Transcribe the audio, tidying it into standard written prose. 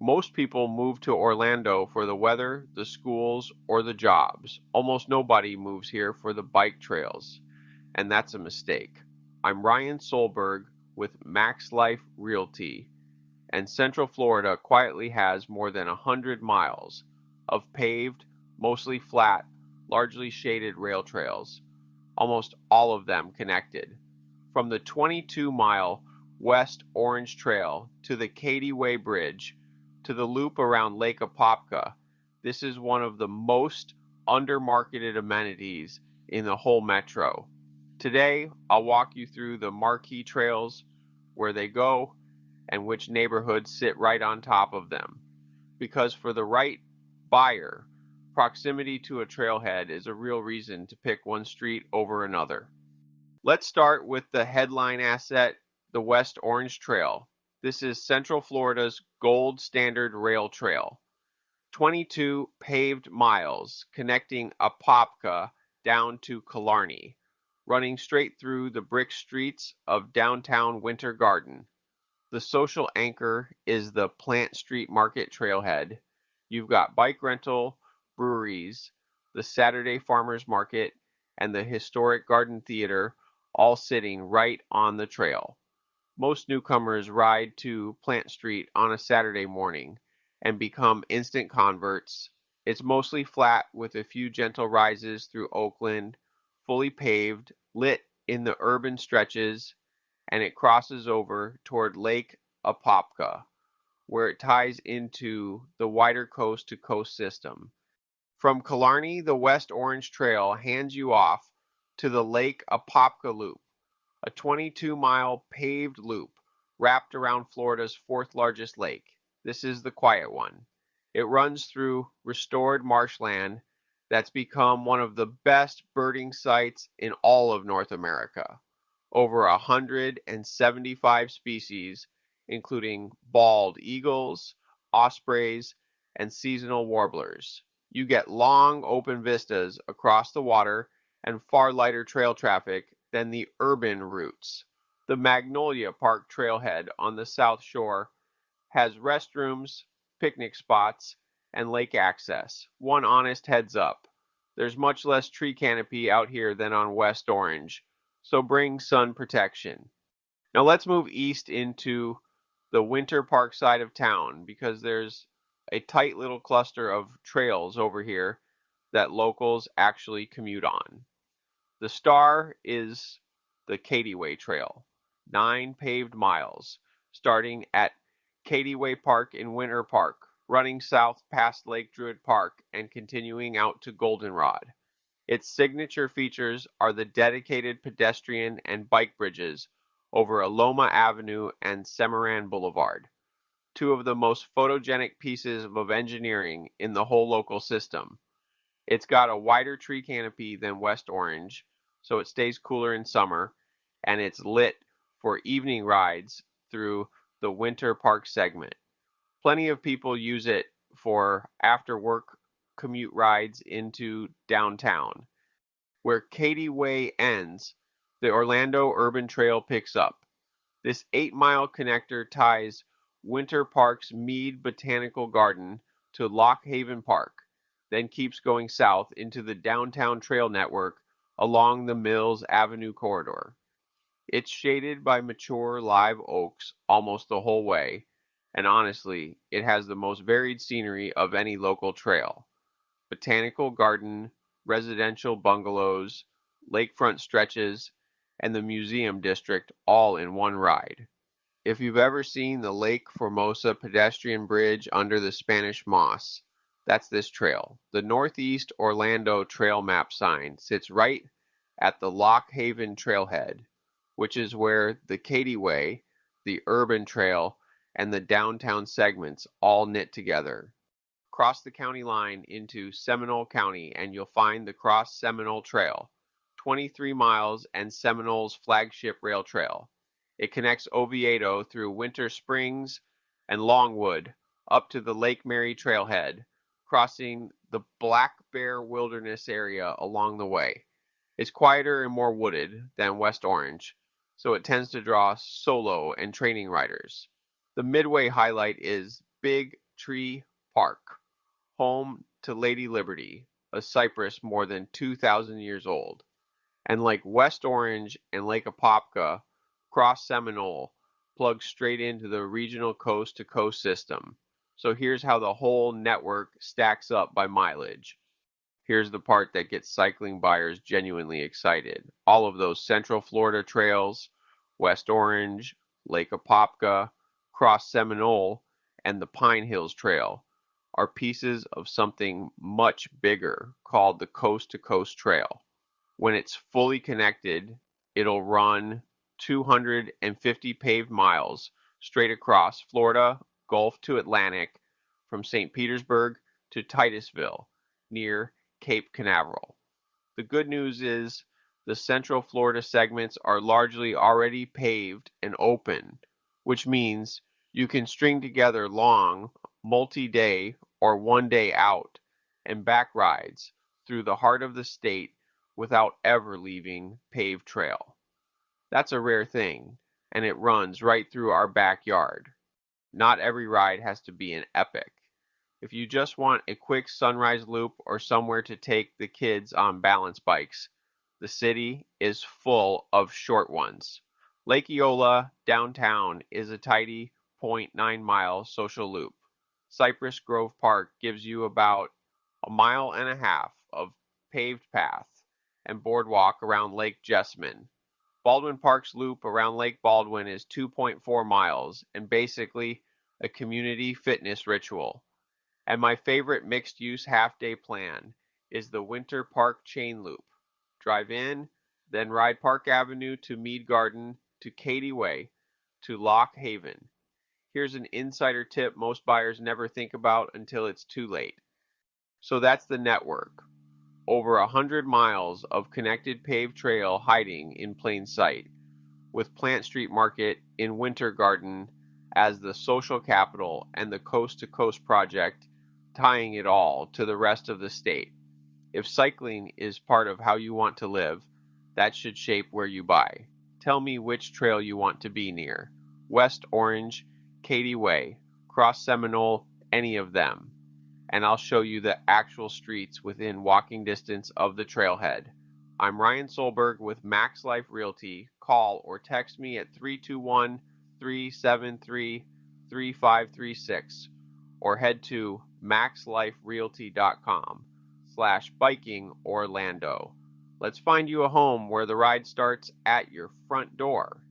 Most people move to Orlando for the weather, the schools, or the jobs. Almost nobody moves here for the bike trails, and that's a mistake. I'm Ryan Solberg with MaxLife Realty, and Central Florida quietly has more than 100 miles of paved, mostly flat, largely shaded rail trails, almost all of them connected. From the 22-mile West Orange Trail to the Cady Way Bridge to the loop around Lake Apopka, this is one of the most undermarketed amenities in the whole metro. Today, I'll walk you through the Marquee Trails, where they go, and which neighborhoods sit right on top of them. Because for the right buyer, proximity to a trailhead is a real reason to pick one street over another. Let's start with the headline asset, the West Orange Trail. This is Central Florida's gold standard rail trail. 22 paved miles connecting Apopka down to Killarney, running straight through the brick streets of downtown Winter Garden. The social anchor is the Plant Street Market trailhead. You've got bike rental, breweries, the Saturday Farmers Market, and the historic Garden Theater all sitting right on the trail. Most newcomers ride to Plant Street on a Saturday morning and become instant converts. It's mostly flat with a few gentle rises through Oakland, fully paved, lit in the urban stretches, and it crosses over toward Lake Apopka, where it ties into the wider coast-to-coast system. From Killarney, the West Orange Trail hands you off to the Lake Apopka Loop, a 22-mile paved loop wrapped around Florida's fourth largest lake. This is the quiet one. It runs through restored marshland that's become one of the best birding sites in all of North America. Over 175 species, including bald eagles, ospreys, and seasonal warblers. You get long open vistas across the water and far lighter trail traffic than the urban routes. The Magnolia Park trailhead on the south shore has restrooms, picnic spots, and lake access. One honest heads up, there's much less tree canopy out here than on West Orange, so bring sun protection. Now let's move east into the Winter Park side of town because there's a tight little cluster of trails over here that locals actually commute on. The star is the Cady Way Trail, 9 paved miles, starting at Cady Way Park in Winter Park, running south past Lake Druid Park and continuing out to Goldenrod. Its signature features are the dedicated pedestrian and bike bridges over Aloma Avenue and Semoran Boulevard, two of the most photogenic pieces of engineering in the whole local system. It's got a wider tree canopy than West Orange, so it stays cooler in summer, and it's lit for evening rides through the Winter Park segment. Plenty of people use it for after-work commute rides into downtown. Where Cady Way ends, the Orlando Urban Trail picks up. This 8-mile connector ties Winter Park's Mead Botanical Garden to Lock Haven Park, then keeps going south into the downtown trail network along the Mills Avenue corridor. It's shaded by mature live oaks almost the whole way, and honestly, it has the most varied scenery of any local trail. Botanical garden, residential bungalows, lakefront stretches, and the museum district all in one ride. If you've ever seen the Lake Formosa pedestrian bridge under the Spanish moss, that's this trail. The Northeast Orlando Trail Map sign sits right at the Lock Haven Trailhead, which is where the Cady Way, the Urban Trail, and the downtown segments all knit together. Cross the county line into Seminole County and you'll find the Cross Seminole Trail, 23 miles and Seminole's flagship rail trail. It connects Oviedo through Winter Springs and Longwood up to the Lake Mary Trailhead, crossing the Black Bear Wilderness area along the way. It's quieter and more wooded than West Orange, so it tends to draw solo and training riders. The Midway highlight is big Tree Park, home to Lady Liberty, a cypress more than 2,000 years old. And like West Orange and Lake Apopka, Cross Seminole plugs straight into the regional coast-to-coast system. So here's how the whole network stacks up by mileage. Here's the part that gets cycling buyers genuinely excited. All of those Central Florida trails, West Orange, Lake Apopka, Cross Seminole, and the Pine Hills Trail are pieces of something much bigger called the Coast to Coast Trail. When it's fully connected, it'll run 250 paved miles straight across Florida, Gulf to Atlantic, from St. Petersburg to Titusville, near Cape Canaveral. The good news is the Central Florida segments are largely already paved and open, which means you can string together long, multi-day or one-day out and back rides through the heart of the state without ever leaving paved trail. That's a rare thing, and it runs right through our backyard. Not every ride has to be an epic. If you just want a quick sunrise loop or somewhere to take the kids on balance bikes, the city is full of short ones. Lake Eola downtown is a tidy 0.9-mile social loop. Cypress Grove Park gives you about a mile and a half of paved path and boardwalk around Lake Jessamine. Baldwin Park's loop around Lake Baldwin is 2.4 miles and basically a community fitness ritual. And my favorite mixed-use half-day plan is the Winter Park Chain Loop. Drive in, then ride Park Avenue to Mead Garden to Cady Way to Lock Haven. Here's an insider tip most buyers never think about until it's too late. So that's the network. Over 100 miles of connected paved trail hiding in plain sight, with Plant Street Market in Winter Garden as the social capital and the Coast to Coast project tying it all to the rest of the state. If cycling is part of how you want to live, that should shape where you buy. Tell me which trail you want to be near. West Orange, Cady Way, Cross Seminole, any of them. And I'll show you the actual streets within walking distance of the trailhead. I'm Ryan Solberg with MaxLife Realty. Call or text me at 321-373-3536 or head to maxliferealty.com/biking Orlando. Let's find you a home where the ride starts at your front door.